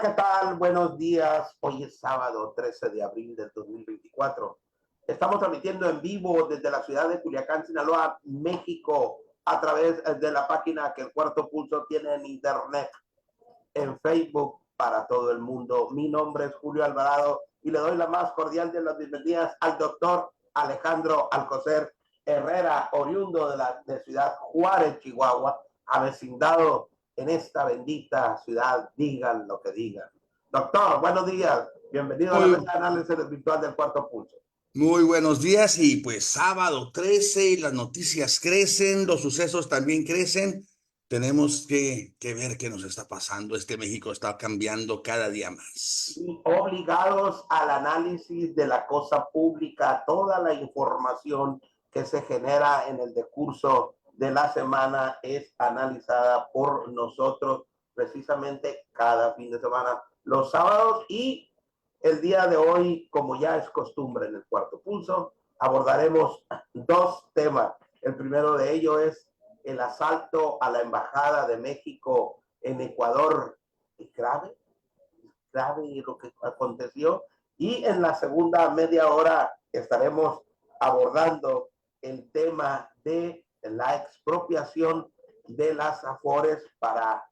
¿qué tal? Buenos días. Hoy es sábado 13 de abril del 2024. Estamos transmitiendo en vivo desde la ciudad de Culiacán, Sinaloa, México, a través de la página que el Cuarto Pulso tiene en internet, en Facebook, para todo el mundo. Mi nombre es Julio Alvarado y le doy la más cordial de las bienvenidas al doctor Alejandro Alcocer Herrera, oriundo de Ciudad Juárez, Chihuahua, avecindado en esta bendita ciudad, digan lo que digan. Doctor, buenos días. Bienvenido a la mesa de análisis virtual del Cuarto Pulso. Muy buenos días y pues sábado 13, las noticias crecen, los sucesos también crecen. Tenemos que ver qué nos está pasando. México está cambiando cada día más. Y obligados al análisis de la cosa pública, toda la información que se genera en el decurso de la semana es analizada por nosotros precisamente cada fin de semana, los sábados, y el día de hoy, como ya es costumbre en el Cuarto Pulso, abordaremos dos temas. El primero de ellos es el asalto a la Embajada de México en Ecuador. ¿Es grave lo que aconteció? Y en la segunda media hora estaremos abordando el tema de la expropiación de las Afores. Para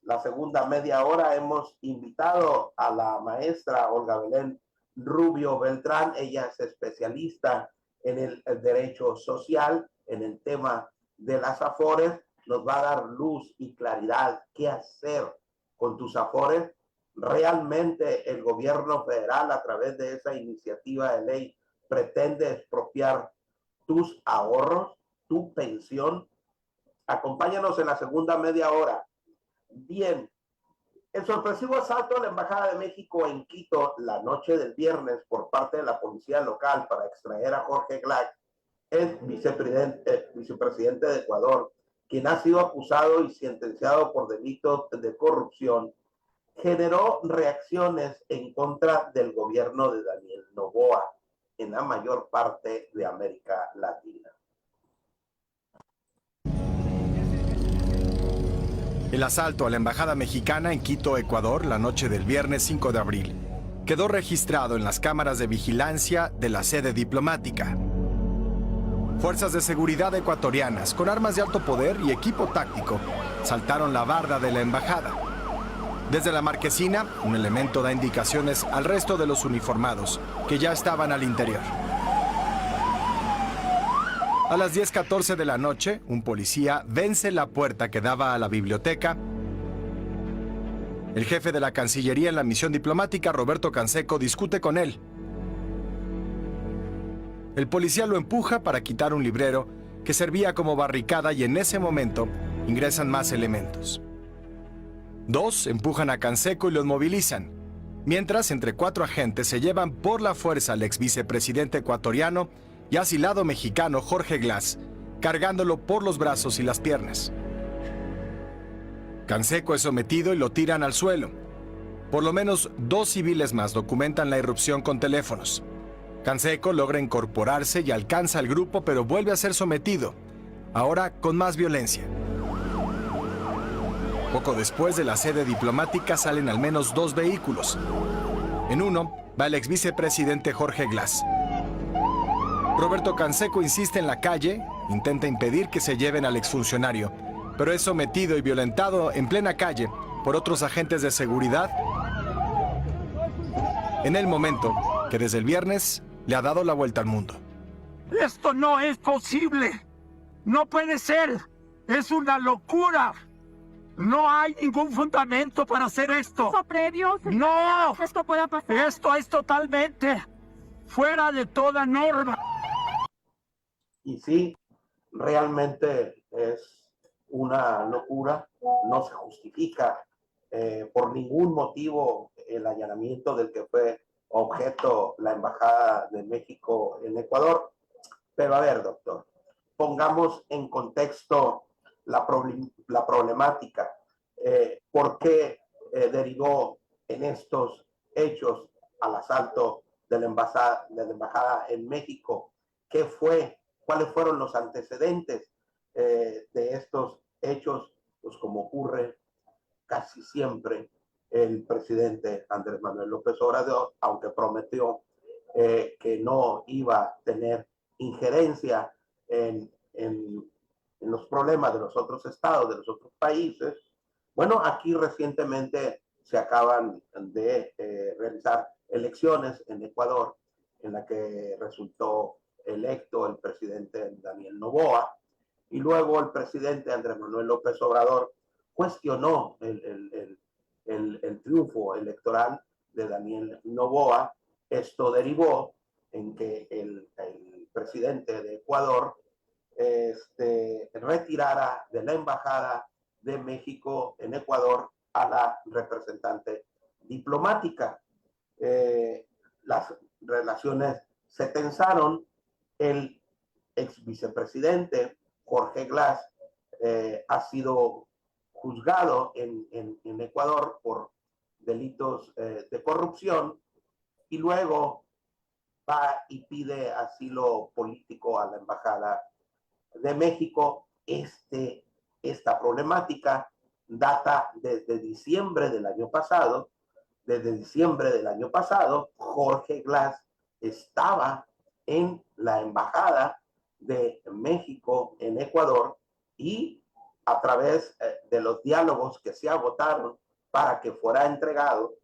la segunda media hora hemos invitado a la maestra Olga Belén Rubio Beltrán. Ella es especialista en el derecho social, en el tema de las Afores. Nos va a dar luz y claridad qué hacer con tus Afores. ¿Realmente el gobierno federal, a través de esa iniciativa de ley, pretende expropiar tus ahorros, tu pensión? Acompáñanos en la segunda media hora. Bien, el sorpresivo asalto a la Embajada de México en Quito la noche del viernes por parte de la policía local para extraer a Jorge Glass, el vicepresidente de Ecuador, quien ha sido acusado y sentenciado por delitos de corrupción, generó reacciones en contra del gobierno de Daniel Noboa en la mayor parte de América Latina. El asalto a la embajada mexicana en Quito, Ecuador, la noche del viernes 5 de abril, quedó registrado en las cámaras de vigilancia de la sede diplomática. Fuerzas de seguridad ecuatorianas, con armas de alto poder y equipo táctico, saltaron la barda de la embajada. Desde la marquesina, un elemento da indicaciones al resto de los uniformados, que ya estaban al interior. A las 10:14 de la noche, un policía vence la puerta que daba a la biblioteca. El jefe de la Cancillería en la misión diplomática, Roberto Canseco, discute con él. El policía lo empuja para quitar un librero que servía como barricada y en ese momento ingresan más elementos. Dos empujan a Canseco y lo inmovilizan, mientras entre 4 agentes se llevan por la fuerza al ex vicepresidente ecuatoriano y asilado mexicano Jorge Glass, cargándolo por los brazos y las piernas. Canseco es sometido y lo tiran al suelo. Por lo menos 2 civiles más documentan la irrupción con teléfonos. Canseco logra incorporarse y alcanza al grupo, pero vuelve a ser sometido, ahora con más violencia. Poco después de la sede diplomática salen al menos 2 vehículos. En uno va el ex vicepresidente Jorge Glass. Roberto Canseco insiste en la calle, intenta impedir que se lleven al exfuncionario, pero es sometido y violentado en plena calle por otros agentes de seguridad en el momento que desde el viernes le ha dado la vuelta al mundo. ¡Esto no es posible! ¡No puede ser! ¡Es una locura! ¡No hay ningún fundamento para hacer esto! ¿Eso previo? ¡No! ¿Esto pueda pasar? Esto es totalmente fuera de toda norma. Y sí, realmente es una locura. No se justifica por ningún motivo el allanamiento del que fue objeto la Embajada de México en Ecuador. Pero a ver, doctor, pongamos en contexto la problemática. ¿Por qué derivó en estos hechos al asalto de la embajada en México? ¿Qué fue? ¿Cuáles fueron los antecedentes de estos hechos? Pues como ocurre casi siempre el presidente Andrés Manuel López Obrador, aunque prometió que no iba a tener injerencia en los problemas de los otros estados, de los otros países. Bueno, aquí recientemente se acaban de realizar elecciones en Ecuador, en la que resultó electo el presidente Daniel Noboa, y luego el presidente Andrés Manuel López Obrador cuestionó el triunfo electoral de Daniel Noboa. Esto derivó en que el presidente de Ecuador retirara de la embajada de México en Ecuador a la representante diplomática. Las relaciones se tensaron. El ex vicepresidente Jorge Glass ha sido juzgado en Ecuador por delitos de corrupción, y luego va y pide asilo político a la embajada de México. Esta problemática data desde diciembre del año pasado. Desde diciembre del año pasado, Jorge Glass estaba en la embajada de México en Ecuador, y a través de los diálogos que se agotaron para que fuera entregado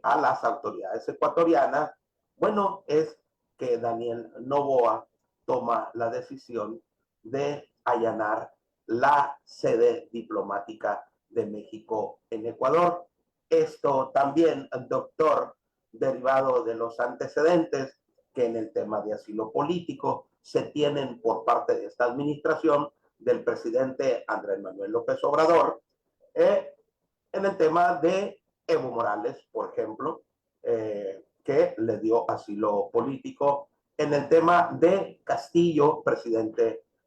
a las autoridades ecuatorianas, bueno, es que Daniel Noboa toma la decisión de allanar la sede diplomática de México en Ecuador. Esto también, doctor, derivado de los antecedentes que en el tema de asilo político se tienen por parte de esta administración del presidente Andrés Manuel López Obrador, en el tema de Evo Morales, por ejemplo, que le dio asilo político, en el tema de Castillo,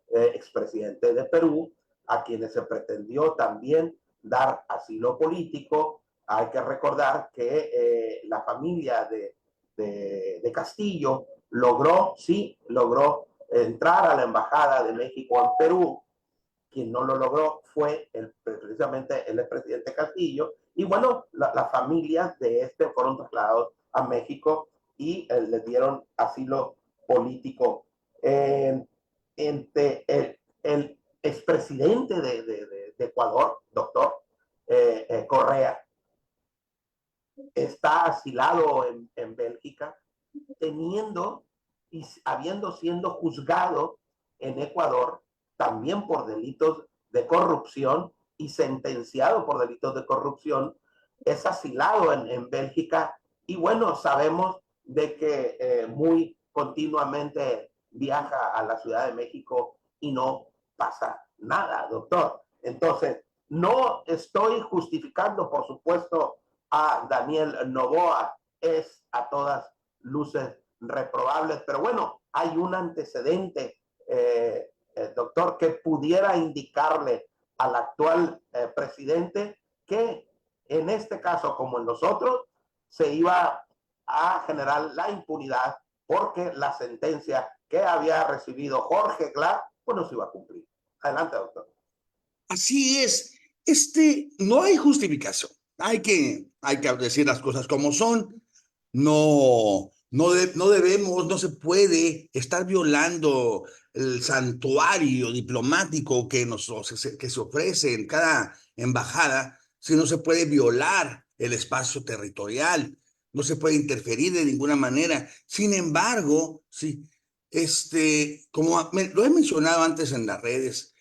expresidente de Perú, a quienes se pretendió también dar asilo político. Hay que recordar que la familia de Castillo logró entrar a la embajada de México en Perú. Quien no lo logró fue precisamente el expresidente Castillo. Y bueno, las familias de fueron trasladados a México y le dieron asilo político. El expresidente de Ecuador, doctor Correa, está asilado en Bélgica, habiendo sido juzgado en Ecuador también por delitos de corrupción y sentenciado por delitos de corrupción. Es asilado en Bélgica, y bueno, sabemos de que muy continuamente viaja a la Ciudad de México y no pasa nada, doctor. Entonces, no estoy justificando, por supuesto, a Daniel Noboa. Es a todas luces reprobables, pero bueno, hay un antecedente, doctor, que pudiera indicarle al actual presidente que en este caso, como en los otros, se iba a generar la impunidad, porque la sentencia que había recibido Jorge Glass pues no se iba a cumplir. Adelante, doctor. Así es. No hay justificación. Hay que decir las cosas como son. No debemos, no se puede estar violando el santuario diplomático que se ofrece en cada embajada. Si no se puede violar el espacio territorial, no se puede interferir de ninguna manera. Sin embargo, sí, como lo he mencionado antes en las redes,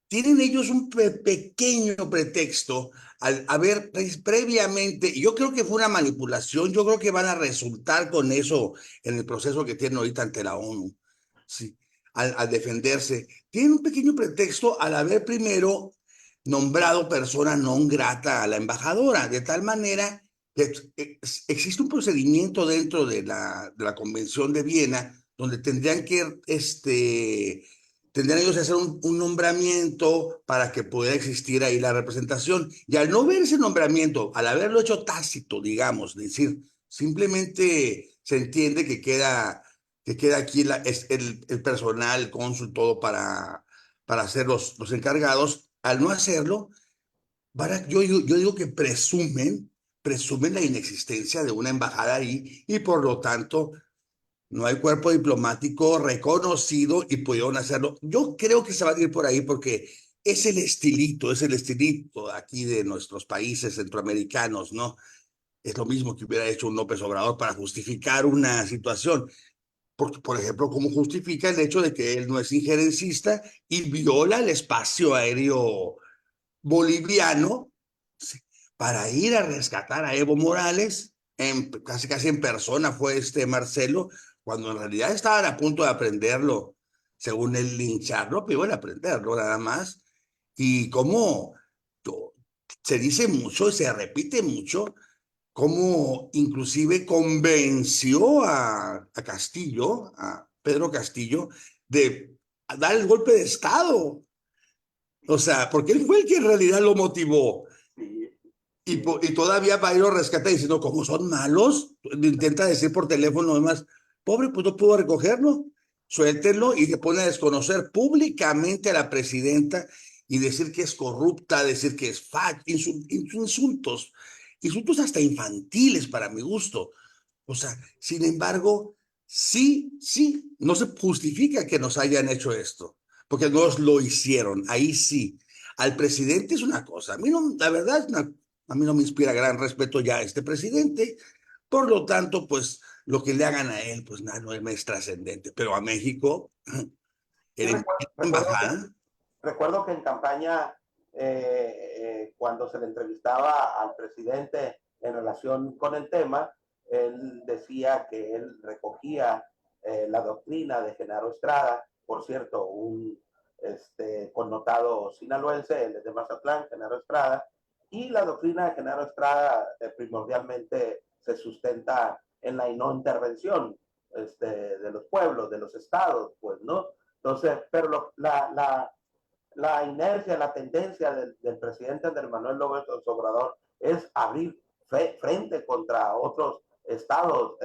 tienen ellos un pequeño pretexto al haber previamente, y yo creo que fue una manipulación, yo creo que van a resultar con eso en el proceso que tienen ahorita ante la ONU, sí, al defenderse. Tienen un pequeño pretexto al haber primero nombrado persona non grata a la embajadora, de tal manera que existe un procedimiento dentro de la Convención de Viena donde tendrían ellos que hacer un nombramiento para que pueda existir ahí la representación. Y al no ver ese nombramiento, al haberlo hecho tácito, digamos, decir, simplemente se entiende que queda aquí el personal, el cónsul, todo para ser los encargados. Al no hacerlo, yo digo que presumen la inexistencia de una embajada ahí y por lo tanto no hay cuerpo diplomático reconocido y pudieron hacerlo. Yo creo que se va a ir por ahí porque es el estilito aquí de nuestros países centroamericanos, ¿no? Es lo mismo que hubiera hecho un López Obrador para justificar una situación. Porque, por ejemplo, ¿cómo justifica el hecho de que él no es injerencista y viola el espacio aéreo boliviano, sí, para ir a rescatar a Evo Morales? Casi en persona fue Marcelo, cuando en realidad estaban a punto de aprenderlo, según él lincharlo, pero iban a aprenderlo nada más. Y cómo se dice mucho, se repite mucho, cómo inclusive convenció a Castillo, a Pedro Castillo, de dar el golpe de Estado. O sea, porque él fue el que en realidad lo motivó. Sí, Y todavía va a ir a rescatar diciendo, ¿cómo son malos? Intenta decir por teléfono, además, pobre, pues no pudo recogerlo. Suéltenlo y se pone a desconocer públicamente a la presidenta y decir que es corrupta, decir que es insultos, insultos hasta infantiles para mi gusto. O sea, sin embargo, sí, no se justifica que nos hayan hecho esto, porque nos lo hicieron, ahí sí. Al presidente es una cosa, a mí no, la verdad, a mí no me inspira gran respeto ya este presidente, por lo tanto, pues lo que le hagan a él, pues nada, no es trascendente, pero a México, sí, en embajada. recuerdo que en campaña, cuando se le entrevistaba al presidente en relación con el tema, él decía que él recogía la doctrina de Genaro Estrada, por cierto, un connotado sinaloense, él es de Mazatlán, Genaro Estrada, y la doctrina de Genaro Estrada primordialmente se sustenta en la no intervención de los pueblos, de los estados, pues, ¿no? Entonces, pero la inercia, la tendencia del presidente Andrés Manuel López Obrador es abrir frente contra otros estados,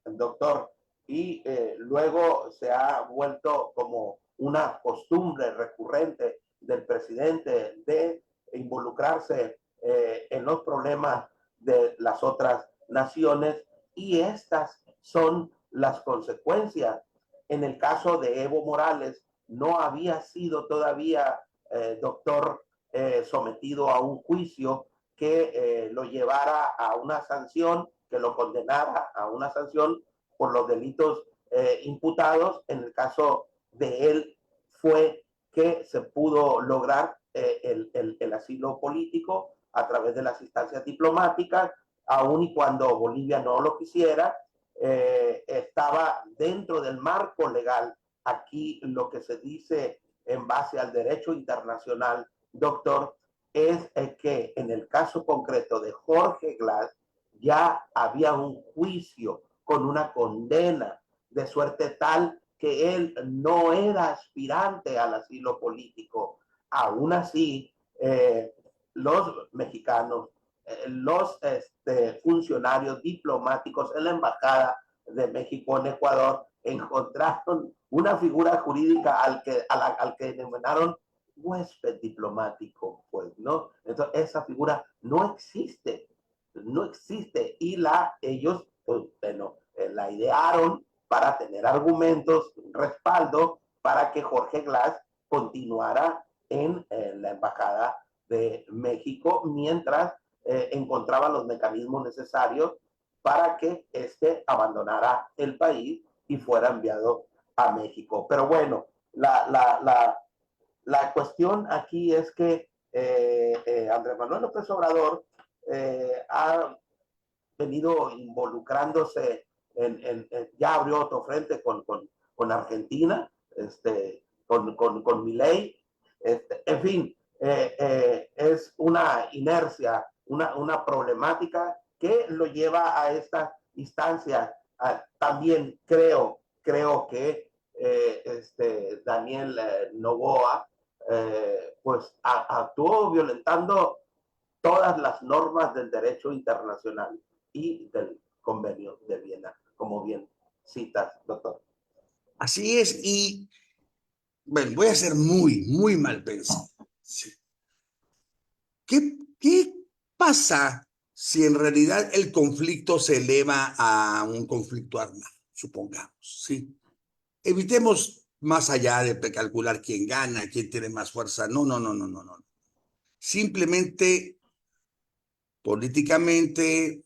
doctor, y luego se ha vuelto como una costumbre recurrente del presidente de involucrarse en los problemas de las otras naciones, y estas son las consecuencias. En el caso de Evo Morales, no había sido todavía, doctor, sometido a un juicio que lo llevara a una sanción, que lo condenara a una sanción por los delitos imputados. En el caso de él fue que se pudo lograr el asilo político a través de las instancias diplomáticas, aun y cuando Bolivia no lo quisiera. Estaba dentro del marco legal. Aquí lo que se dice en base al derecho internacional, doctor, es que en el caso concreto de Jorge Glass ya había un juicio con una condena, de suerte tal que él no era aspirante al asilo político. Aún así, los mexicanos, los funcionarios diplomáticos en la embajada de México en Ecuador encontraron una figura jurídica al que denominaron huésped diplomático, pues, ¿no? Entonces, esa figura no existe, y ellos, pues, bueno, la idearon para tener argumentos, respaldo, para que Jorge Glass continuara en la embajada de México mientras encontraba los mecanismos necesarios para que abandonara el país y fuera enviado a México. Pero bueno, la cuestión aquí es que Andrés Manuel López Obrador ha venido involucrándose ya abrió otro frente con Argentina, con Milei, en fin, es una inercia, una problemática que lo lleva a esta instancia. También creo que Daniel Noboa pues actuó violentando todas las normas del derecho internacional y del convenio de Viena, como bien citas, doctor. Así es, y bueno, voy a ser muy mal pensado. Sí. ¿Qué pasa si en realidad el conflicto se eleva a un conflicto armado, supongamos? ¿Sí? Evitemos más allá de calcular quién gana, quién tiene más fuerza. No, no, no, no, no, no. Simplemente, políticamente,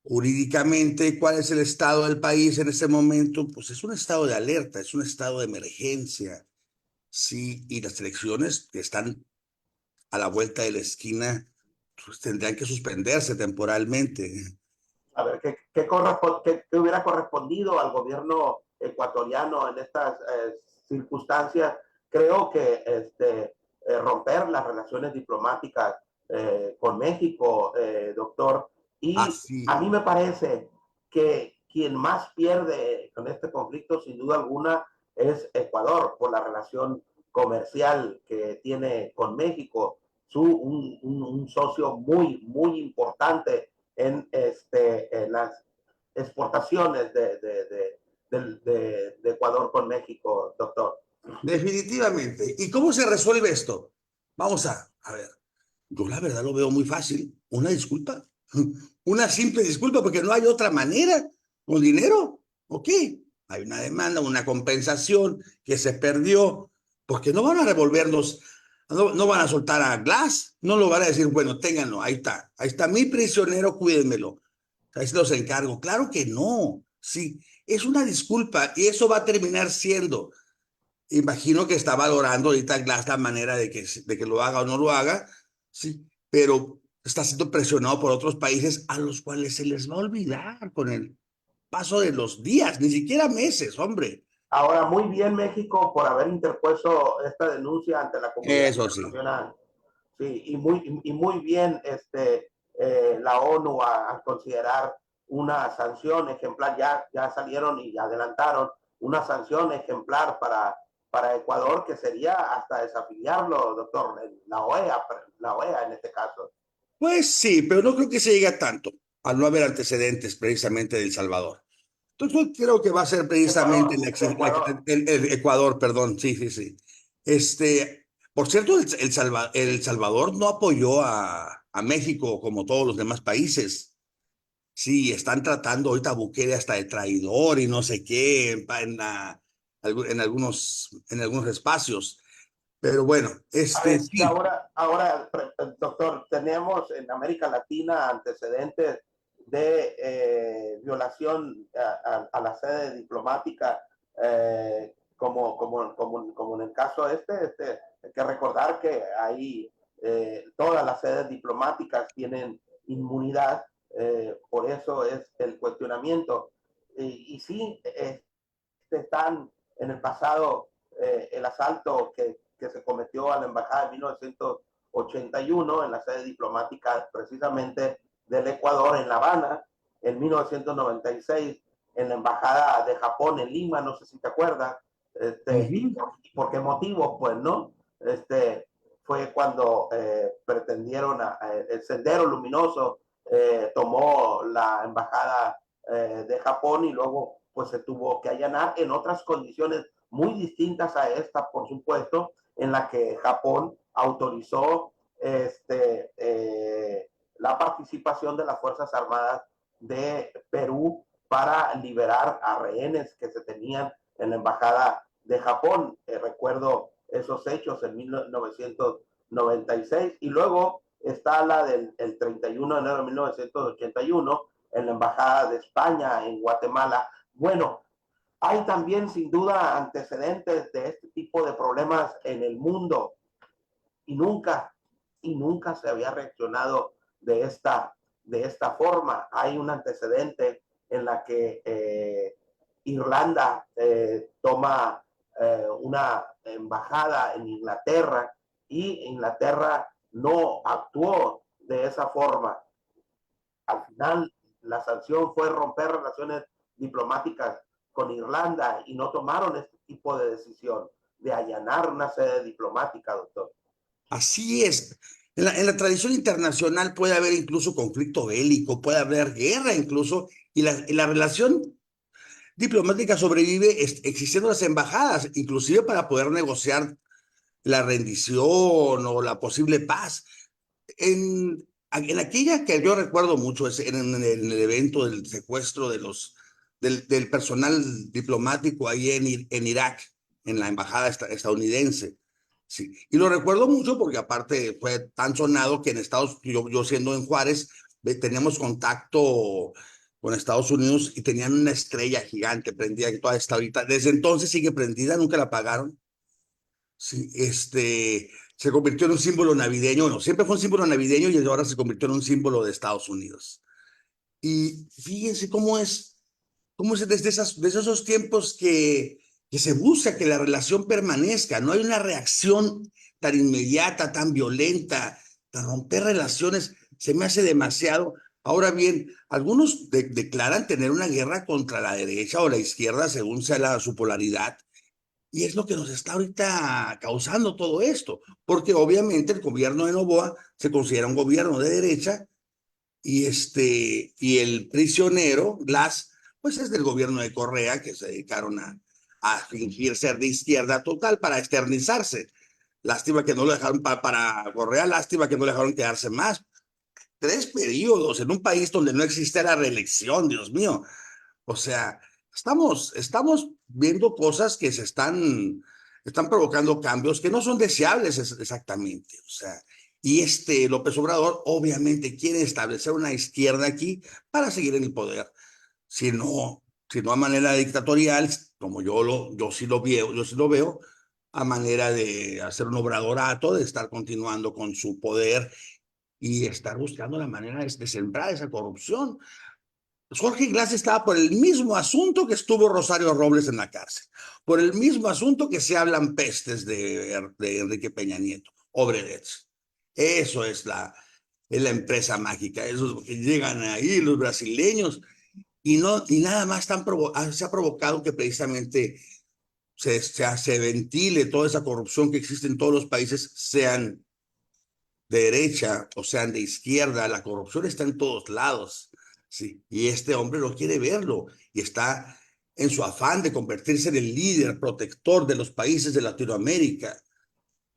jurídicamente, ¿cuál es el estado del país en este momento? Pues es un estado de alerta, es un estado de emergencia. Sí, y las elecciones que están a la vuelta de la esquina, pues tendrían que suspenderse temporalmente. A ver, ¿qué hubiera correspondido al gobierno ecuatoriano en estas circunstancias? Creo que romper las relaciones diplomáticas con México, doctor, y a Así, mí me parece que quien más pierde con este conflicto, sin duda alguna, es Ecuador, por la relación comercial que tiene con México, un socio muy, muy importante en las exportaciones de Ecuador con México, doctor. definitivamente. ¿Y cómo se resuelve esto? Vamos a ver. Yo la verdad lo veo muy fácil. Una disculpa. Una simple disculpa porque no hay otra manera. Con dinero. Ok. Hay una demanda, una compensación que se perdió. Porque no van a revolvernos. No, no van a soltar a Glass. No lo van a decir, bueno, ténganlo. Ahí está. Ahí está mi prisionero, cuídenmelo. Ahí se los encargo. Claro que no. Sí. Es una disculpa y eso va a terminar siendo. Imagino que está valorando ahorita Glass la manera de que lo haga o no lo haga, sí, pero está siendo presionado por otros países a los cuales se les va a olvidar con el paso de los días, ni siquiera meses, hombre. Ahora, muy bien México por haber interpuesto esta denuncia ante la comunidad Eso sí. internacional. Sí, y muy bien la ONU al considerar una sanción ejemplar, ya salieron y adelantaron una sanción ejemplar para Ecuador, que sería hasta desafiliarlo, doctor, la OEA en este caso. Pues sí, pero no creo que se llegue a tanto, al no haber antecedentes precisamente de El Salvador. Entonces yo creo que va a ser precisamente Ecuador. el Ecuador, perdón, sí, sí, sí. Por cierto, el Salvador no apoyó a México como todos los demás países. Sí, están tratando ahorita a Bukele hasta de traidor y no sé qué en algunos espacios. Pero bueno, A ver, y sí. ahora, doctor, tenemos en América Latina antecedentes de violación a la sede diplomática, como en el caso hay que recordar que ahí todas las sedes diplomáticas tienen inmunidad, por eso es el cuestionamiento. Y sí, están en el pasado el asalto que se cometió a la embajada en 1981 en la sede diplomática precisamente del Ecuador en La Habana, en 1996 en la embajada de Japón en Lima, no sé si te acuerdas, por qué motivo, pues, ¿no? Fue cuando pretendieron, el Sendero Luminoso tomó la embajada de Japón y luego pues se tuvo que allanar en otras condiciones muy distintas a esta, por supuesto, en la que Japón autorizó la participación de las Fuerzas Armadas de Perú para liberar a rehenes que se tenían en la embajada de Japón. Recuerdo esos hechos en 1996 y luego está la del 31 de enero de 1981 en la embajada de España en Guatemala. Bueno, hay también sin duda antecedentes de este tipo de problemas en el mundo y nunca se había reaccionado de esta forma. Hay un antecedente en la que Irlanda toma una embajada en Inglaterra y Inglaterra no actuó de esa forma. Al final, la sanción fue romper relaciones diplomáticas con Irlanda y no tomaron este tipo de decisión de allanar una sede diplomática, doctor. Así es. En la tradición internacional puede haber incluso conflicto bélico, puede haber guerra incluso, y la relación diplomática sobrevive existiendo las embajadas, inclusive para poder negociar la rendición o la posible paz. En aquella que yo recuerdo mucho, es en el evento del secuestro del personal diplomático ahí en Irak, en la embajada estadounidense. Sí. Y lo recuerdo mucho porque aparte fue tan sonado que yo siendo en Juárez, teníamos contacto con Estados Unidos y tenían una estrella gigante prendida que toda esta ahorita. Desde entonces sigue prendida, nunca la apagaron. Sí, se convirtió en un símbolo navideño. Bueno, siempre fue un símbolo navideño y ahora se convirtió en un símbolo de Estados Unidos. Y fíjense cómo es desde esos tiempos que se busca que la relación permanezca. No hay una reacción tan inmediata, tan violenta, tan romper relaciones. Se me hace demasiado. Ahora bien, algunos declaran tener una guerra contra la derecha o la izquierda, según sea su polaridad. Y es lo que nos está ahorita causando todo esto, porque obviamente el gobierno de Noboa se considera un gobierno de derecha y el prisionero, Glass, pues es del gobierno de Correa, que se dedicaron a fingir ser de izquierda total para externizarse. Lástima que no lo dejaron para Correa, lástima que no lo dejaron quedarse más. 3 periodos en un país donde no existe la reelección, Dios mío. O sea, estamos viendo cosas que están provocando cambios que no son deseables exactamente. O sea, y López Obrador obviamente quiere establecer una izquierda aquí para seguir en el poder. Si no, si no a manera dictatorial, como yo sí lo veo, a manera de hacer un obradorato, de estar continuando con su poder y estar buscando la manera de sembrar esa corrupción. Jorge Glass estaba por el mismo asunto que estuvo Rosario Robles en la cárcel, por el mismo asunto que se hablan pestes de Enrique Peña Nieto, Obredech. Eso es la empresa mágica, esos que llegan ahí los brasileños y nada más se ha provocado que precisamente se ventile toda esa corrupción que existe en todos los países, sean de derecha o sean de izquierda, la corrupción está en todos lados, sí, y este hombre no quiere verlo y está en su afán de convertirse en el líder protector de los países de Latinoamérica,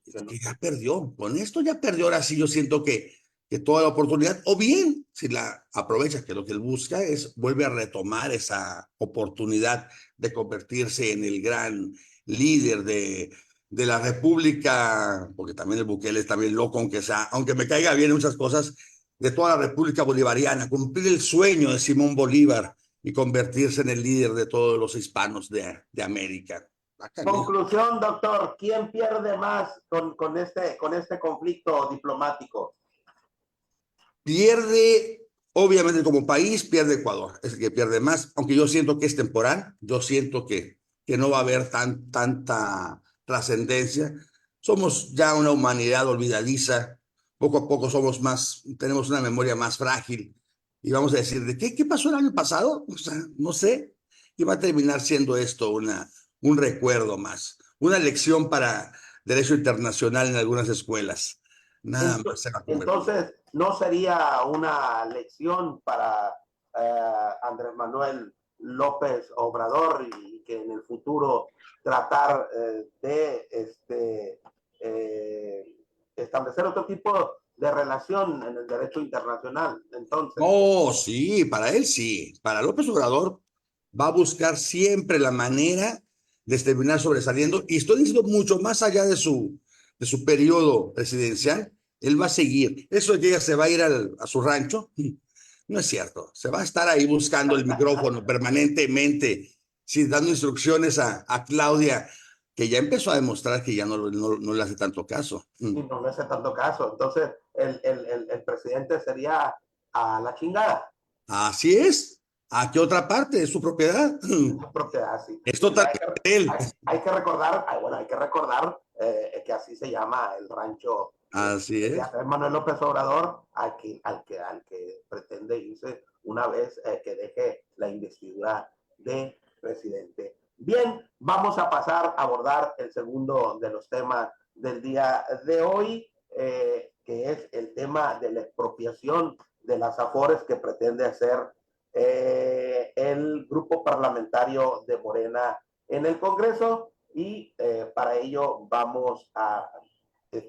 que ya perdió, con esto ya perdió, ahora sí yo siento que toda la oportunidad, o bien, si la aprovecha, que lo que él busca vuelve a retomar esa oportunidad de convertirse en el gran líder de la República, porque también el Bukele es también loco, aunque me caiga bien en muchas cosas, de toda la República Bolivariana, cumplir el sueño de Simón Bolívar y convertirse en el líder de todos los hispanos de América. Conclusión, doctor, ¿quién pierde más con este conflicto diplomático? Pierde, obviamente como país, pierde Ecuador, es el que pierde más, aunque yo siento que es temporal, yo siento que no va a haber tanta trascendencia. Somos ya una humanidad olvidadiza, poco a poco tenemos una memoria más frágil y vamos a decir, ¿qué pasó el año pasado? O sea, no sé, y va a terminar siendo esto un recuerdo más, una lección para derecho internacional en algunas escuelas. Nada más se va a convertir. Entonces, ¿no sería una lección para Andrés Manuel López Obrador y que en el futuro tratar de establecer otro tipo de relación en el derecho internacional? Entonces, Oh, sí, para él sí. Para López Obrador va a buscar siempre la manera de terminar sobresaliendo. Y estoy diciendo mucho más allá de su periodo presidencial, él va a seguir. Eso de que ella se va a ir a su rancho, no es cierto. Se va a estar ahí buscando el micrófono permanentemente, sí, dando instrucciones a Claudia, que ya empezó a demostrar que ya no le hace tanto caso. y no le hace tanto caso. Entonces, el presidente sería a la chingada. Así es. ¿A qué otra parte? Es su propiedad. Propiedad, sí. Es totalmente él. Hay que recordar, que así se llama el rancho Así de es. Andrés Manuel López Obrador, al que pretende irse una vez que deje la investidura de presidente. Bien, vamos a pasar a abordar el segundo de los temas del día de hoy, que es el tema de la expropiación de las afores que pretende hacer el grupo parlamentario de Morena en el Congreso y para ello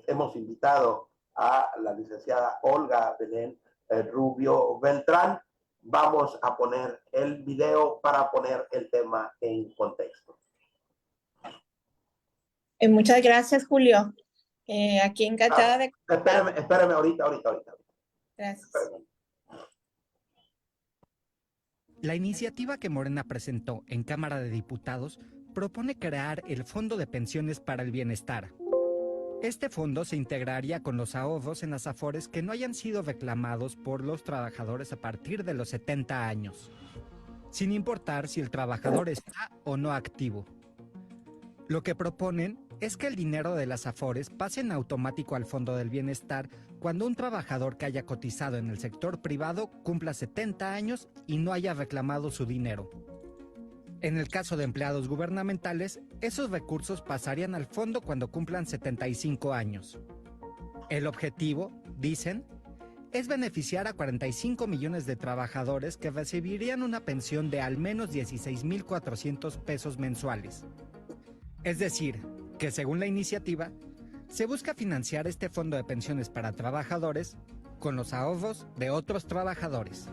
hemos invitado a la licenciada Olga Belén Rubio Beltrán. Vamos a poner el video para poner el tema en contexto. Muchas gracias, Julio. Aquí encantada de... Espérame, ahorita. Gracias. Espérame. La iniciativa que Morena presentó en Cámara de Diputados propone crear el Fondo de Pensiones para el Bienestar. Este fondo se integraría con los ahorros en las Afores que no hayan sido reclamados por los trabajadores a partir de los 70 años, sin importar si el trabajador está o no activo. Lo que proponen es que el dinero de las Afores pase en automático al Fondo del Bienestar cuando un trabajador que haya cotizado en el sector privado cumpla 70 años y no haya reclamado su dinero. En el caso de empleados gubernamentales, esos recursos pasarían al fondo cuando cumplan 75 años. El objetivo, dicen, es beneficiar a 45 millones de trabajadores que recibirían una pensión de al menos 16,400 pesos mensuales. Es decir, que según la iniciativa, se busca financiar este fondo de pensiones para trabajadores con los ahorros de otros trabajadores.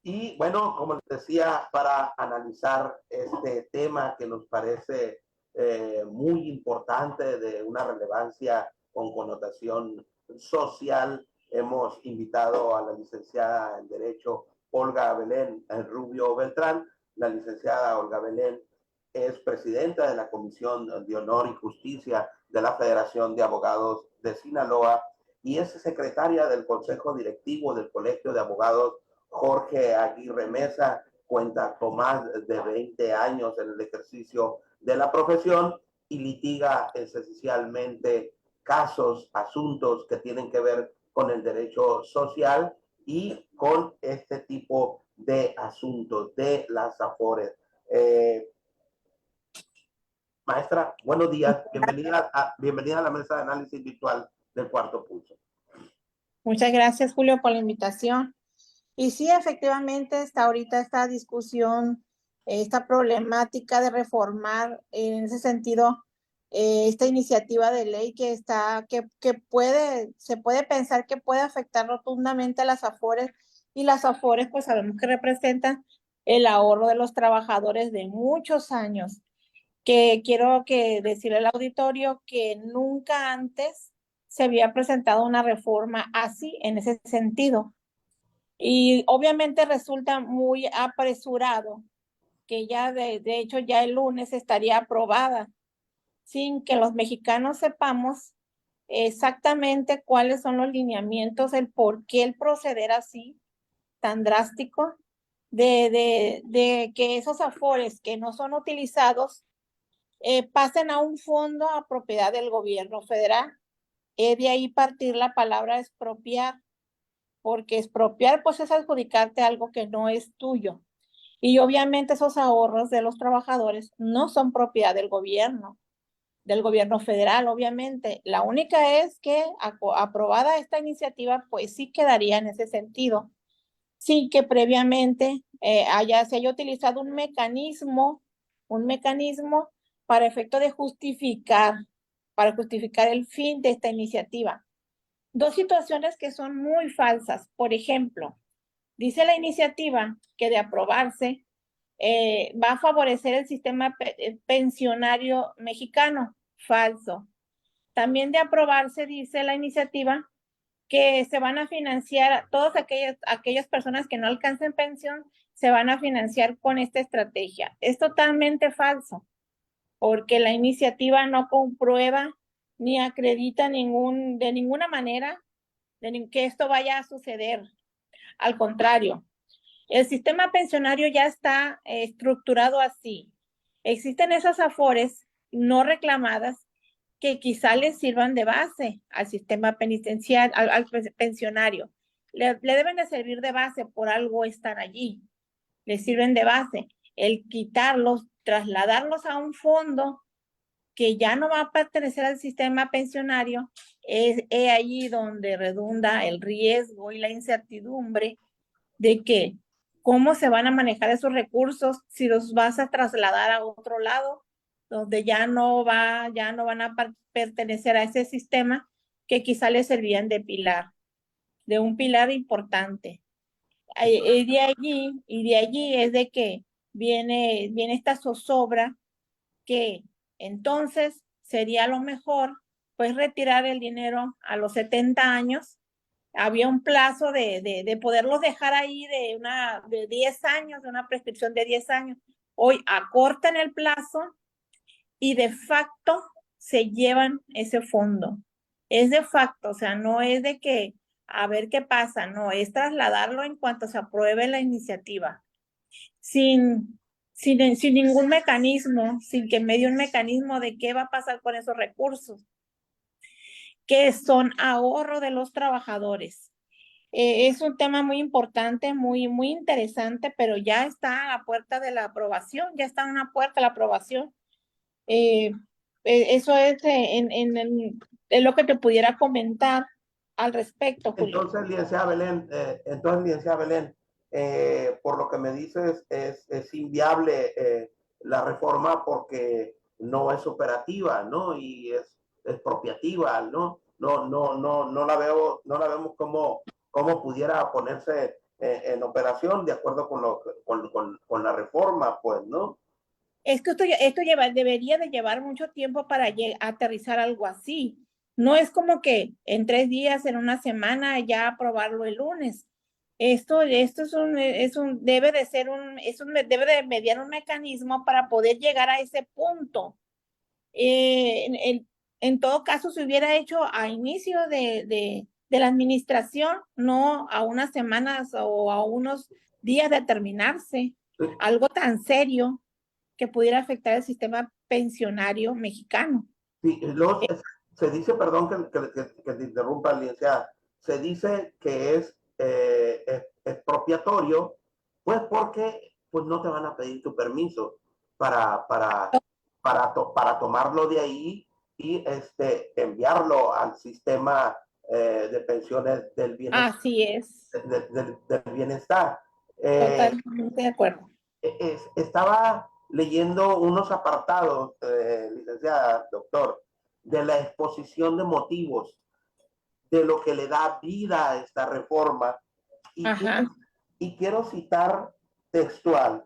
Y bueno, como les decía, para analizar este tema que nos parece muy importante, de una relevancia con connotación social, hemos invitado a la licenciada en Derecho Olga Belén Rubio Beltrán. La licenciada Olga Belén es presidenta de la Comisión de Honor y Justicia de la Federación de Abogados de Sinaloa y es secretaria del Consejo Directivo del Colegio de Abogados Jorge Aguirre Mesa. Cuenta con más de 20 años en el ejercicio de la profesión y litiga esencialmente casos, asuntos que tienen que ver con el derecho social y con este tipo de asuntos de las Afores. Maestra, buenos días. Bienvenida a la mesa de análisis virtual del Cuarto Pulso. Muchas gracias, Julio, por la invitación. Y sí, efectivamente, está ahorita esta discusión, esta problemática de reformar en ese sentido esta iniciativa de ley se puede pensar que puede afectar rotundamente a las Afores, y las Afores pues sabemos que representan el ahorro de los trabajadores de muchos años, que quiero decirle al auditorio que nunca antes se había presentado una reforma así en ese sentido. Y obviamente resulta muy apresurado que ya de hecho ya el lunes estaría aprobada, sin que los mexicanos sepamos exactamente cuáles son los lineamientos, el por qué el proceder así tan drástico de que esos afores que no son utilizados pasen a un fondo a propiedad del gobierno federal. De ahí partir la palabra expropiar, porque expropiar pues es adjudicarte algo que no es tuyo. Y obviamente esos ahorros de los trabajadores no son propiedad del gobierno federal, obviamente. La única es que aprobada esta iniciativa, pues sí quedaría en ese sentido, sin que previamente se haya utilizado un mecanismo para efecto de justificar el fin de esta iniciativa. Dos situaciones que son muy falsas. Por ejemplo, dice la iniciativa que de aprobarse va a favorecer el sistema pensionario mexicano. Falso. También de aprobarse, dice la iniciativa, que se van a financiar a todas aquellas personas que no alcancen pensión, se van a financiar con esta estrategia. Es totalmente falso, porque la iniciativa no comprueba ni acredita de ninguna manera que esto vaya a suceder. Al contrario, el sistema pensionario ya está estructurado así. Existen esas afores no reclamadas que quizá les sirvan de base al sistema penitenciario, al pensionario. Le deben de servir de base, por algo están allí. Les sirven de base. El quitarlos, trasladarlos a un fondo que ya no va a pertenecer al sistema pensionario, es allí donde redunda el riesgo y la incertidumbre de que cómo se van a manejar esos recursos, si los vas a trasladar a otro lado donde ya no van a pertenecer a ese sistema que quizá les servían de un pilar importante. De allí es de que viene esta zozobra que entonces sería lo mejor pues retirar el dinero a los 70 años. Había un plazo de poderlos dejar ahí de 10 años, de una prescripción de 10 años. Hoy acortan el plazo y de facto se llevan ese fondo. Es de facto, o sea, no es de que a ver qué pasa, no, es trasladarlo en cuanto se apruebe la iniciativa. Sin ningún mecanismo, sin que me dé un mecanismo de qué va a pasar con esos recursos, que son ahorro de los trabajadores. Es un tema muy importante, muy interesante, pero ya está a la puerta de la aprobación, ya está en una puerta de la aprobación. Eso es en lo que te pudiera comentar al respecto, Julio. Entonces, licenciada Belén, por lo que me dices, es inviable la reforma porque no es operativa, ¿no? Y es expropiativa, ¿no? No la vemos cómo pudiera ponerse en operación de acuerdo con la reforma, pues, ¿no? Es que esto debería de llevar mucho tiempo para aterrizar algo así. No es como que en 3 días, en una semana, ya aprobarlo el lunes. Esto debe de mediar un mecanismo para poder llegar a ese punto. En todo caso, se hubiera hecho a inicio de la administración, no a unas semanas o a unos días de terminarse. Sí. Algo tan serio que pudiera afectar el sistema pensionario mexicano. Sí, se dice, perdón que te interrumpa, licenciada, se dice que es expropiatorio, pues porque pues no te van a pedir tu permiso para tomarlo de ahí y enviarlo al sistema de pensiones del bienestar. Así es. Del bienestar. Totalmente de acuerdo. Estaba leyendo unos apartados, licenciada, doctor, de la exposición de motivos de lo que le da vida a esta reforma. Y quiero citar textual.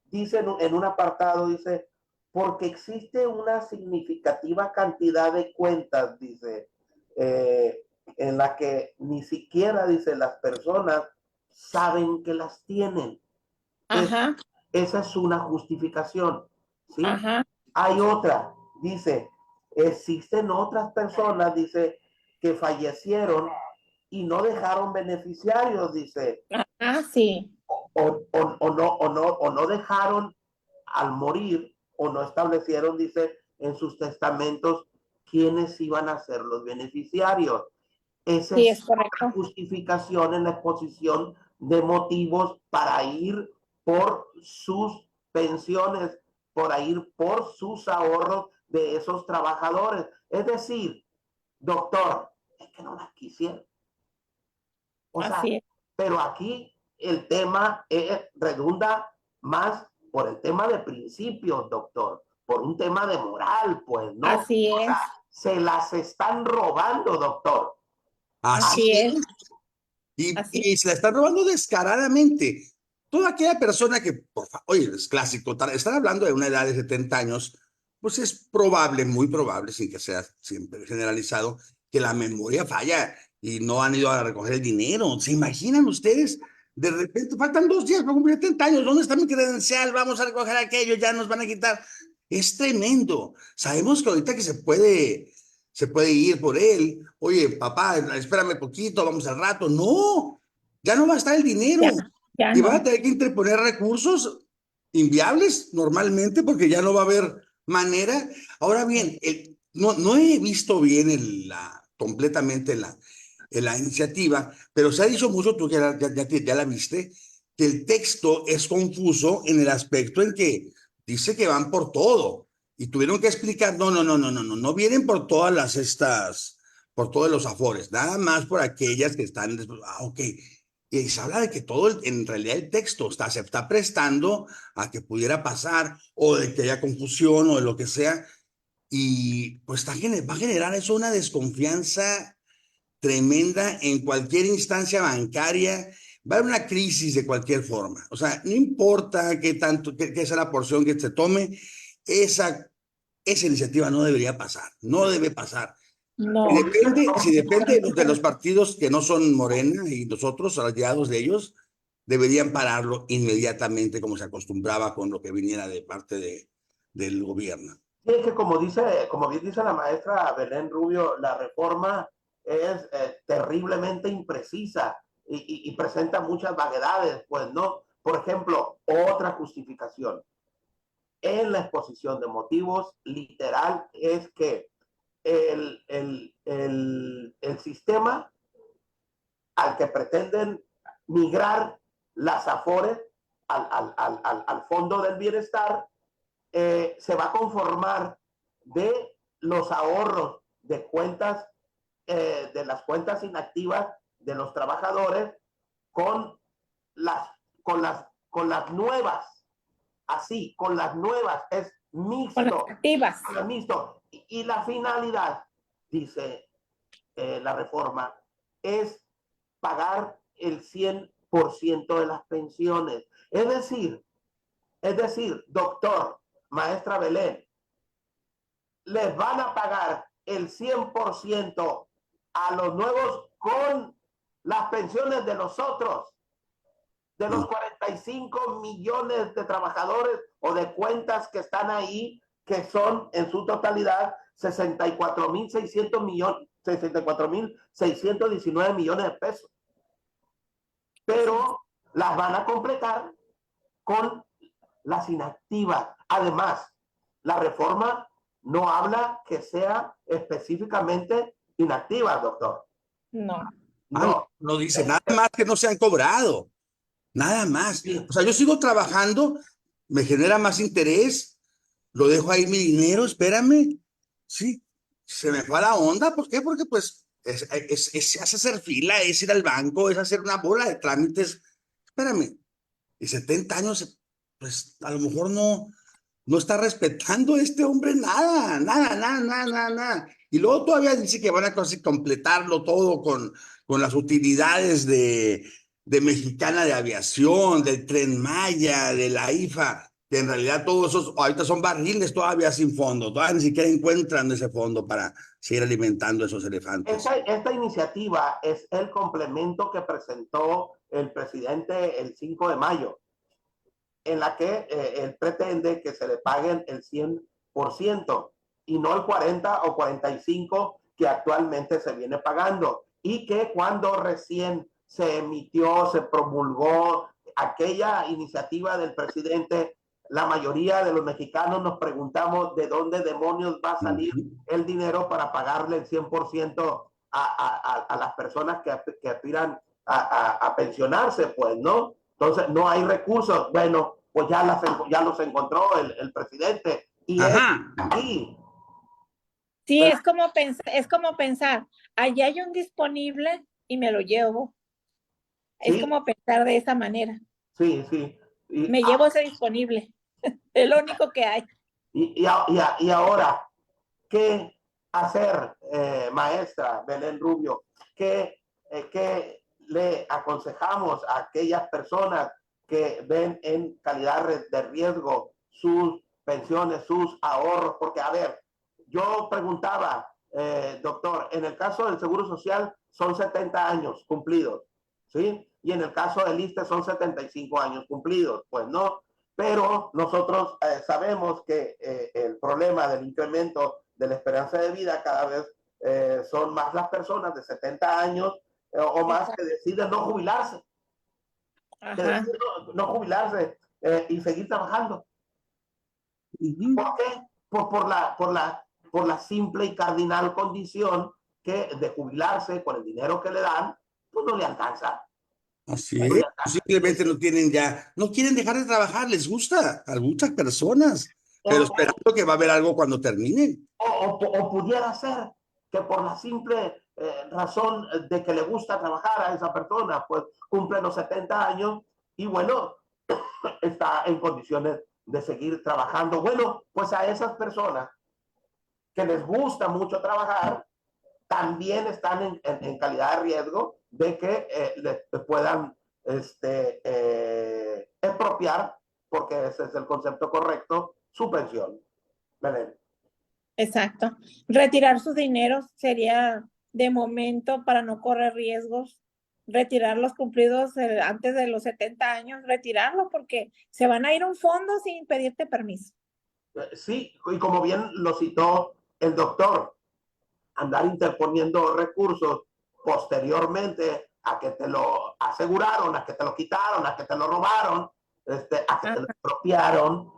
Dice en un apartado, dice, porque existe una significativa cantidad de cuentas, dice, en la que ni siquiera, dice, las personas saben que las tienen. Esa es una justificación, ¿sí? Hay otra, dice, existen otras personas, dice, que fallecieron y no dejaron beneficiarios, dice. Sí. O no dejaron al morir, o no establecieron, dice, en sus testamentos quiénes iban a ser los beneficiarios. Esa sí, es una justificación en la exposición de motivos para ir por sus pensiones, por ir por sus ahorros de esos trabajadores. Es decir, doctor, es que no las quisieron. Pero aquí el tema redunda más por el tema de principios, doctor, por un tema de moral, pues, ¿no? Así es. Se las están robando, doctor. Así es. Y se la están robando descaradamente. Toda aquella persona que, por favor, oye, es clásico, están hablando de una edad de 70 años, pues es probable, muy probable, sin que sea siempre generalizado, que la memoria falla y no han ido a recoger el dinero. ¿Se imaginan ustedes? De repente, faltan 2 días para cumplir 70 años, ¿dónde está mi credencial? Vamos a recoger aquello, ya nos van a quitar. Es tremendo. Sabemos que ahorita que se puede ir por él. Oye, papá, espérame poquito, vamos al rato. No, ya no va a estar el dinero. Y van a tener que interponer recursos inviables normalmente porque ya no va a haber manera. Ahora bien, no he visto bien completamente la iniciativa, pero se ha dicho mucho, tú que ya la viste, que el texto es confuso en el aspecto en que dice que van por todo. Y tuvieron que explicar, no vienen por todas por todos los afores, nada más por aquellas que están, ok. y se habla de que todo, en realidad el texto se está prestando a que pudiera pasar, o de que haya confusión, o de lo que sea, y pues va a generar eso una desconfianza tremenda en cualquier instancia bancaria. Va a haber una crisis de cualquier forma. O sea, no importa qué tanto, qué sea la porción que se tome, esa iniciativa no debería pasar, no debe pasar. No. Si depende de los partidos que no son Morena y nosotros, aliados de ellos, deberían pararlo inmediatamente, como se acostumbraba con lo que viniera de parte del gobierno. Sí, es que como bien dice la maestra Belén Rubio, la reforma es terriblemente imprecisa y presenta muchas vaguedades, pues no. Por ejemplo, otra justificación en la exposición de motivos literal es que el sistema al que pretenden migrar las AFORES al Fondo del Bienestar se va a conformar de los ahorros de cuentas, de las cuentas inactivas de los trabajadores con las nuevas, así, con las nuevas, es mixto. Con las activas. Mixto. Y la finalidad, dice la reforma, es pagar el 100% de las pensiones. Es decir, doctor, maestra Belén, les van a pagar el 100% a los nuevos con las pensiones de los otros, de los 45 millones de trabajadores o de cuentas que están ahí, que son en su totalidad 64,619 millones de pesos. Pero las van a completar con las inactivas. Además, la reforma no habla que sea específicamente inactiva, doctor. No. No dice nada más que no se han cobrado. Nada más. Sí. O sea, yo sigo trabajando, me genera más interés, lo dejo ahí mi dinero, espérame. Sí, se me fue la onda. ¿Por qué? Porque pues es hacer fila, es ir al banco, es hacer una bola de trámites. Espérame. Y 70 años, pues a lo mejor no está respetando este hombre nada. Y luego todavía dice que van a completarlo todo con las utilidades de Mexicana de Aviación, del Tren Maya, de la IFA, que en realidad todos esos ahorita son barriles todavía sin fondo, todavía ni siquiera encuentran ese fondo para seguir alimentando esos elefantes. Esta iniciativa es el complemento que presentó el presidente el 5 de mayo, en la que él pretende que se le paguen el 100% y no el 40 o 45 que actualmente se viene pagando, y que cuando recién se emitió, se promulgó aquella iniciativa del presidente, la mayoría de los mexicanos nos preguntamos de dónde demonios va a salir el dinero para pagarle el 100% a las personas que aspiran a pensionarse, pues, ¿no? Entonces, no hay recursos. Bueno, pues ya los encontró el presidente. Y es aquí. Sí, es como pensar, allá hay un disponible y me lo llevo. Es como pensar de esa manera. Sí. Me llevo ese disponible. Es lo único que hay. Y ahora, ¿qué hacer, maestra Belén Rubio? ¿Qué le aconsejamos a aquellas personas que ven en calidad de riesgo sus pensiones, sus ahorros? Porque, a ver, yo preguntaba, doctor, en el caso del Seguro Social son 70 años cumplidos, ¿sí? Y en el caso del ISSSTE son 75 años cumplidos, pues no. Pero nosotros sabemos que el problema del incremento de la esperanza de vida cada vez son más las personas de 70 años o más que deciden no jubilarse. Que deciden no jubilarse y seguir trabajando. ¿Por qué? Por la simple y cardinal condición que de jubilarse con el dinero que le dan, pues no le alcanza. Así es. Simplemente no quieren dejar de trabajar, les gusta a muchas personas, pero esperando que va a haber algo cuando terminen. O pudiera ser que por la simple razón de que le gusta trabajar a esa persona, pues cumple los 70 años y bueno, está en condiciones de seguir trabajando. Bueno, pues a esas personas que les gusta mucho trabajar, también están en calidad de riesgo de que les puedan expropiar, porque ese es el concepto correcto, su pensión. Belén. Exacto. Retirar su dinero sería de momento para no correr riesgos. Retirar los cumplidos antes de los 70 años, retirarlo porque se van a ir a un fondo sin pedirte permiso. Sí, y como bien lo citó el doctor, andar interponiendo recursos posteriormente a que te lo aseguraron, a que te lo quitaron, a que te lo robaron, a que te lo expropiaron,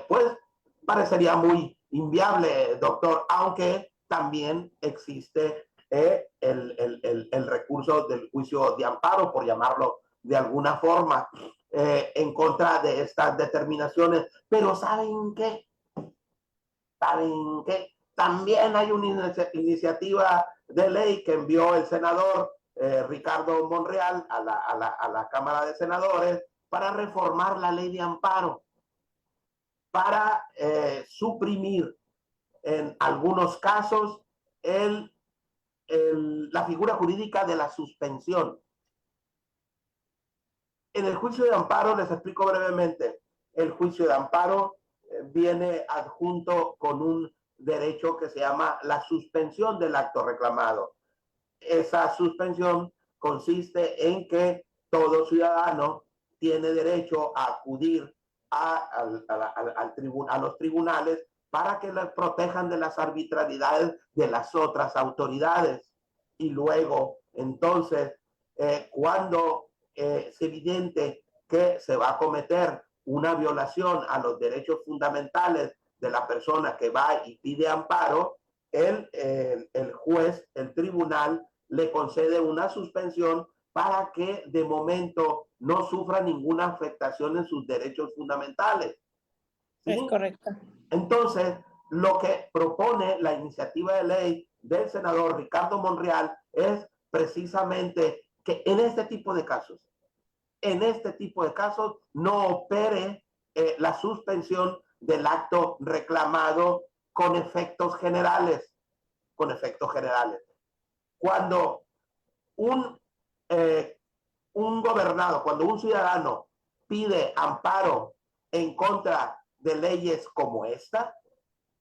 pues parecería muy inviable, doctor, aunque también existe el recurso del juicio de amparo, por llamarlo de alguna forma, en contra de estas determinaciones. Pero ¿saben qué? ¿Saben qué? También hay una iniciativa de ley que envió el senador Ricardo Monreal a la Cámara de Senadores para reformar la ley de amparo, para suprimir en algunos casos la figura jurídica de la suspensión. En el juicio de amparo, les explico brevemente, el juicio de amparo viene adjunto con un derecho que se llama la suspensión del acto reclamado. Esa suspensión consiste en que todo ciudadano tiene derecho a acudir a los tribunales para que les protejan de las arbitrariedades de las otras autoridades. Y luego, entonces, cuando es evidente que se va a cometer una violación a los derechos fundamentales de la persona que va y pide amparo, el juez, el tribunal, le concede una suspensión para que de momento no sufra ninguna afectación en sus derechos fundamentales. ¿Sí? Es correcto. Entonces, lo que propone la iniciativa de ley del senador Ricardo Monreal es precisamente que en este tipo de casos no opere la suspensión del acto reclamado con efectos generales. Cuando un gobernado, cuando un ciudadano pide amparo en contra de leyes como esta,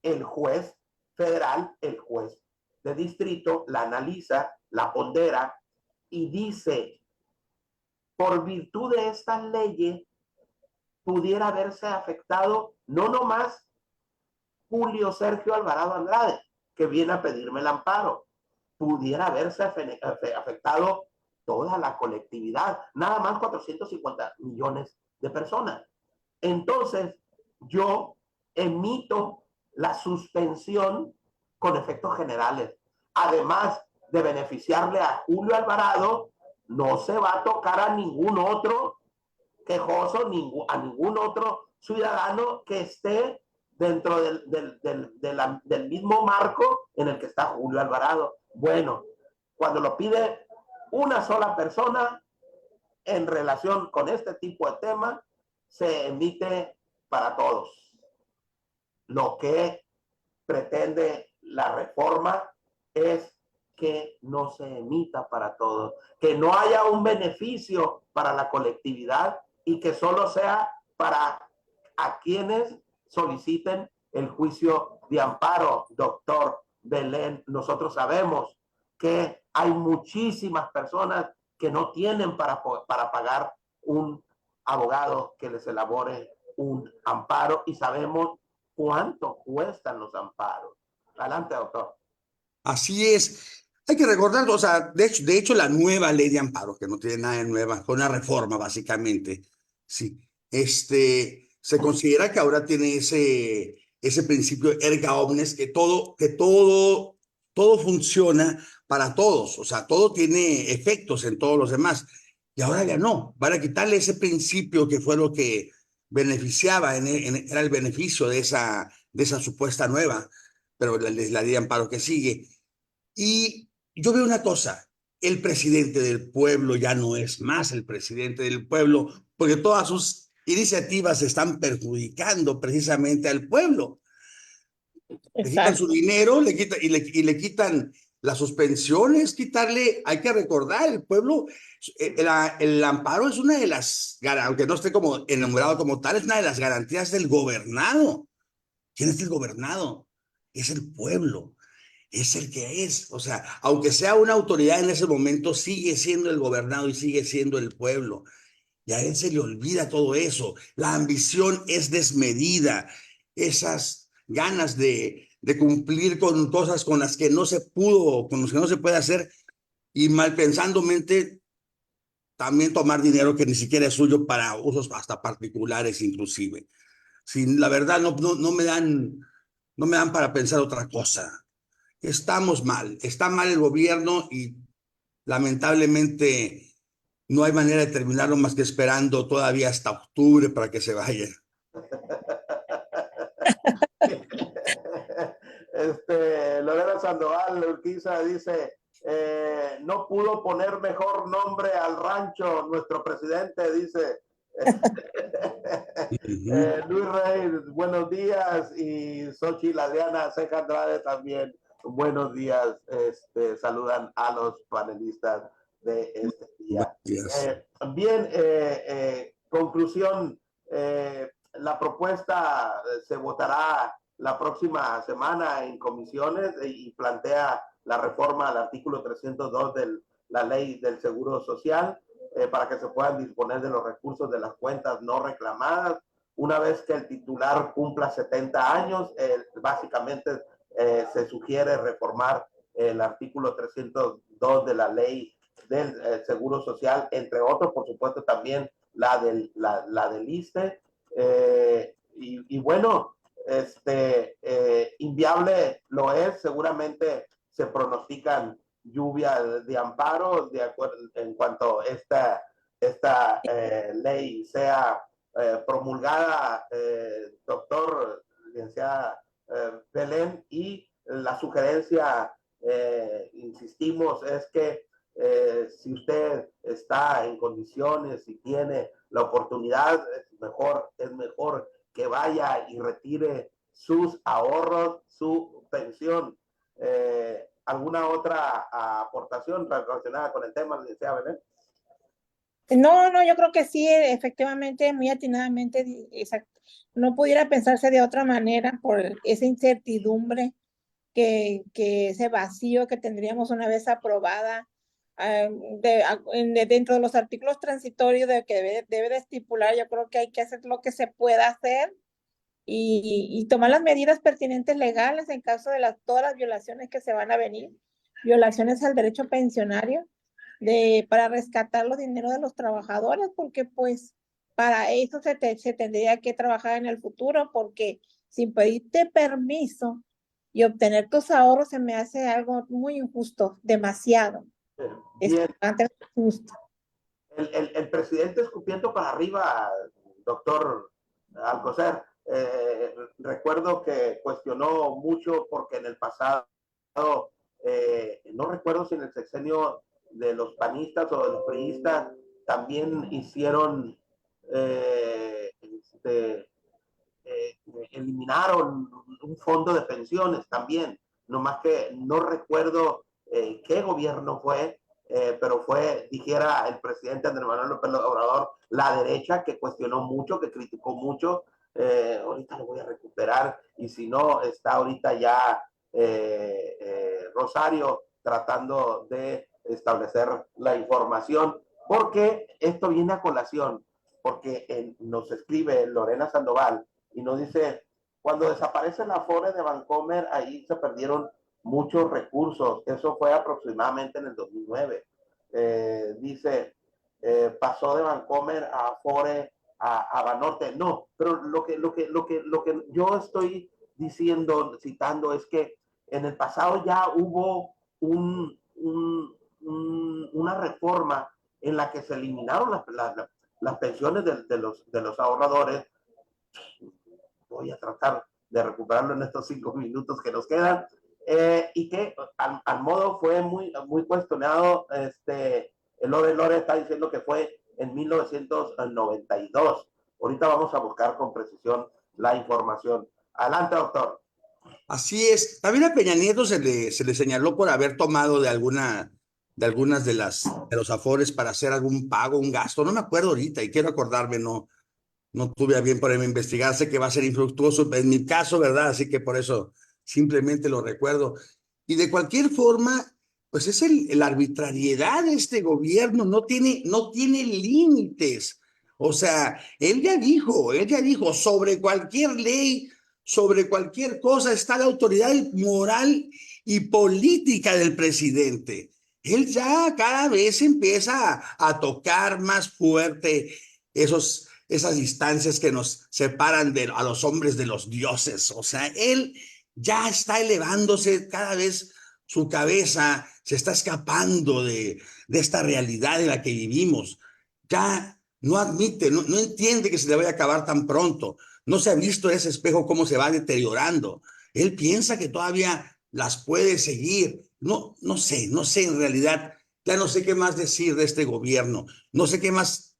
el juez federal, el juez de distrito, la analiza, la pondera y dice, por virtud de estas leyes, pudiera haberse afectado no nomás Julio Sergio Alvarado Andrade, que viene a pedirme el amparo, pudiera haberse afectado toda la colectividad, nada más 450 millones de personas. Entonces, yo emito la suspensión con efectos generales. Además de beneficiarle a Julio Alvarado, no se va a tocar a ningún otro quejoso, a ningún otro ciudadano que esté dentro del mismo marco en el que está Julio Alvarado. Bueno, cuando lo pide una sola persona en relación con este tipo de tema, se emite para todos. Lo que pretende la reforma es que no se emita para todos, que no haya un beneficio para la colectividad y que solo sea para a quienes soliciten el juicio de amparo. Doctor Belén, nosotros sabemos que hay muchísimas personas que no tienen para pagar un abogado que les elabore un amparo y sabemos cuánto cuestan los amparos. Adelante, doctor. Así es. Hay que recordar, o sea, de hecho la nueva ley de amparo, que no tiene nada de nueva, fue una reforma básicamente, sí. Se considera que ahora tiene ese principio erga omnes, que todo funciona para todos, o sea, todo tiene efectos en todos los demás. Y ahora ya no, van a quitarle ese principio que fue lo que beneficiaba, era el beneficio de esa supuesta nueva, pero la ley de amparo que sigue. Y yo veo una cosa, el presidente del pueblo ya no es más el presidente del pueblo, porque todas sus iniciativas están perjudicando precisamente al pueblo. Le quitan su Exacto. dinero, le quitan las suspensiones, hay que recordar, el pueblo, el amparo es una de las, aunque no esté como enumerado como tal, es una de las garantías del gobernado. ¿Quién es el gobernado? Es el pueblo, es el que es. O sea, aunque sea una autoridad en ese momento, sigue siendo el gobernado y sigue siendo el pueblo. Y a él se le olvida todo eso. La ambición es desmedida. Esas ganas de cumplir con cosas con las que no se pudo, con las que no se puede hacer, y mal pensandamente también tomar dinero que ni siquiera es suyo para usos hasta particulares inclusive. Sin, la verdad no me dan para pensar otra cosa. Estamos mal, está mal el gobierno y lamentablemente no hay manera de terminarlo más que esperando todavía hasta octubre para que se vaya. Lorena Sandoval Urquiza dice, no pudo poner mejor nombre al rancho nuestro presidente, dice. Luis Rey, buenos días, y Xochitl Adriana Ceja Andrade también, buenos días, saludan a los panelistas de este día. Bien, conclusión, la propuesta se votará la próxima semana en comisiones y plantea la reforma al artículo 302 de la ley del Seguro Social, para que se puedan disponer de los recursos de las cuentas no reclamadas. Una vez que el titular cumpla 70 años, básicamente se sugiere reformar el artículo 302 de la ley del Seguro Social, entre otros, por supuesto, también la del ISSSTE. Y bueno, inviable lo es, seguramente se pronostican lluvia de amparo en cuanto esta ley sea promulgada, doctor, licenciada Belén, y la sugerencia, insistimos, es que si usted está en condiciones y tiene la oportunidad, es mejor que vaya y retire sus ahorros, su pensión. ¿Alguna otra aportación relacionada con el tema, licenciada Belén? No, yo creo que sí, efectivamente, muy atinadamente, exacto. No pudiera pensarse de otra manera por esa incertidumbre, ese vacío que tendríamos una vez aprobada, dentro de los artículos transitorios que debe de estipular. Yo creo que hay que hacer lo que se pueda hacer y tomar las medidas pertinentes legales en caso de todas las violaciones que se van a venir, violaciones al derecho pensionario, para rescatar los dineros de los trabajadores, porque pues para eso se tendría que trabajar en el futuro, porque sin pedirte permiso y obtener tus ahorros se me hace algo muy injusto, demasiado. Es bastante injusto. El presidente escupiendo para arriba, doctor Alcocer, recuerdo que cuestionó mucho porque en el pasado, no recuerdo si en el sexenio de los panistas o de los priistas también hicieron, eliminaron un fondo de pensiones también, nomás que no recuerdo qué gobierno fue, pero dijera el presidente Andrés Manuel López Obrador, la derecha, que cuestionó mucho, que criticó mucho. Ahorita lo voy a recuperar, y si no, está ahorita ya Rosario tratando de establecer la información, porque esto viene a colación, porque nos escribe Lorena Sandoval y nos dice, cuando desaparece la Afore de Vancomer, ahí se perdieron muchos recursos. Eso fue aproximadamente en el 2009. Dice, pasó de Vancomer a Afore a Banorte. No, pero lo que yo estoy diciendo, citando, es que en el pasado ya hubo una reforma en la que se eliminaron las pensiones de los ahorradores. Voy a tratar de recuperarlo en estos 5 minutos que nos quedan. y que al modo fue muy cuestionado. Lore está diciendo que fue en 1992. Ahorita vamos a buscar con precisión la información. Adelante, doctor. Así es. También a Peña Nieto se le señaló por haber tomado de algunas de los afores para hacer algún pago, un gasto. No me acuerdo ahorita y quiero acordarme, no tuve a bien ponerme a investigar. Sé que va a ser infructuoso en mi caso, ¿verdad? Así que por eso simplemente lo recuerdo. Y de cualquier forma, pues es la arbitrariedad de este gobierno, no tiene límites. O sea, él ya dijo, sobre cualquier ley, sobre cualquier cosa está la autoridad moral y política del presidente. Él ya cada vez empieza a tocar más fuerte esas distancias que nos separan a los hombres de los dioses. O sea, él ya está elevándose cada vez, su cabeza se está escapando de esta realidad en la que vivimos. Ya no admite, no entiende que se le vaya a acabar tan pronto. No se ha visto ese espejo cómo se va deteriorando. Él piensa que todavía las puede seguir. No sé en realidad. Ya no sé qué más decir de este gobierno. No sé qué más.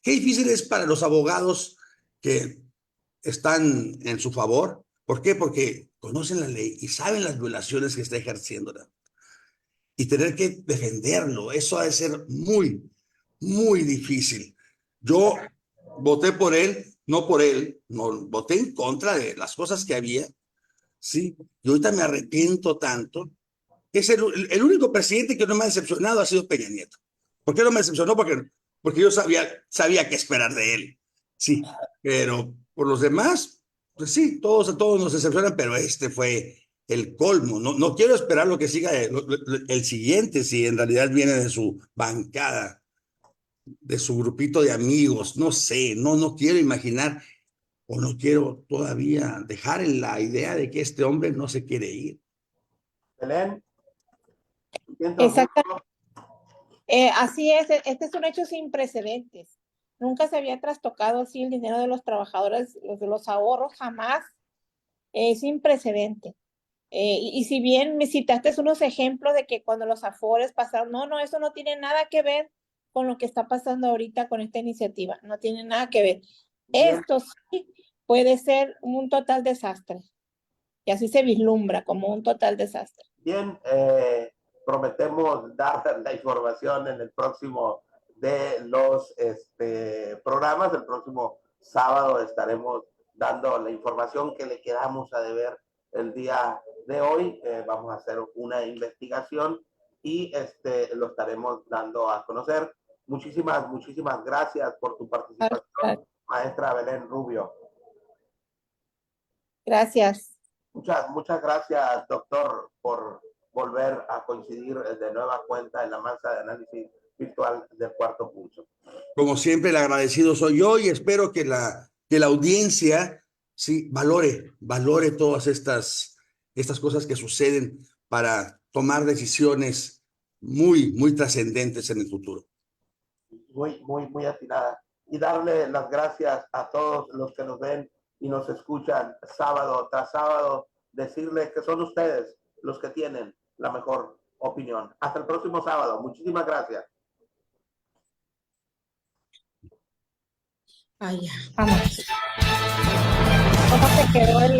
Qué difícil es para los abogados que están en su favor. ¿Por qué? Porque conocen la ley y saben las violaciones que está ejerciendo. Y tener que defenderlo, eso ha de ser muy, muy difícil. Yo voté por él, no voté en contra de las cosas que había, ¿sí? Y ahorita me arrepiento tanto. Es el único presidente que no me ha decepcionado ha sido Peña Nieto. ¿Por qué no me decepcionó? Porque yo sabía qué esperar de él, sí. Pero por los demás, pues sí, todos nos decepcionan, pero este fue el colmo. No quiero esperar lo que siga el siguiente, si en realidad viene de su bancada, de su grupito de amigos. No sé, no quiero imaginar o no quiero todavía dejar en la idea de que este hombre no se quiere ir. Belén. Exactamente. Así es, este es un hecho sin precedentes. Nunca se había trastocado así el dinero de los trabajadores, los ahorros, jamás. Es sin precedente. Y si bien me citaste unos ejemplos de que cuando los afores pasaron, no, eso no tiene nada que ver con lo que está pasando ahorita con esta iniciativa, no tiene nada que ver. Bien. Esto sí puede ser un total desastre, y así se vislumbra como un total desastre. Bien, prometemos dar la información en el próximo de los programas. El próximo sábado estaremos dando la información que le quedamos a deber el día de hoy. Vamos a hacer una investigación y lo estaremos dando a conocer. Muchísimas gracias por tu participación, maestra Belén Rubio. Gracias. Muchas gracias, doctor, por volver a coincidir de nueva cuenta en la mesa de análisis virtual del Cuarto Pulso. Como siempre, el agradecido soy yo y espero que la audiencia sí valore todas estas cosas que suceden para tomar decisiones muy trascendentes en el futuro. Muy atinada. Y darle las gracias a todos los que nos ven y nos escuchan sábado tras sábado, decirles que son ustedes los que tienen la mejor opinión. Hasta el próximo sábado. Muchísimas gracias. Vamos. ¿Cómo te quedó el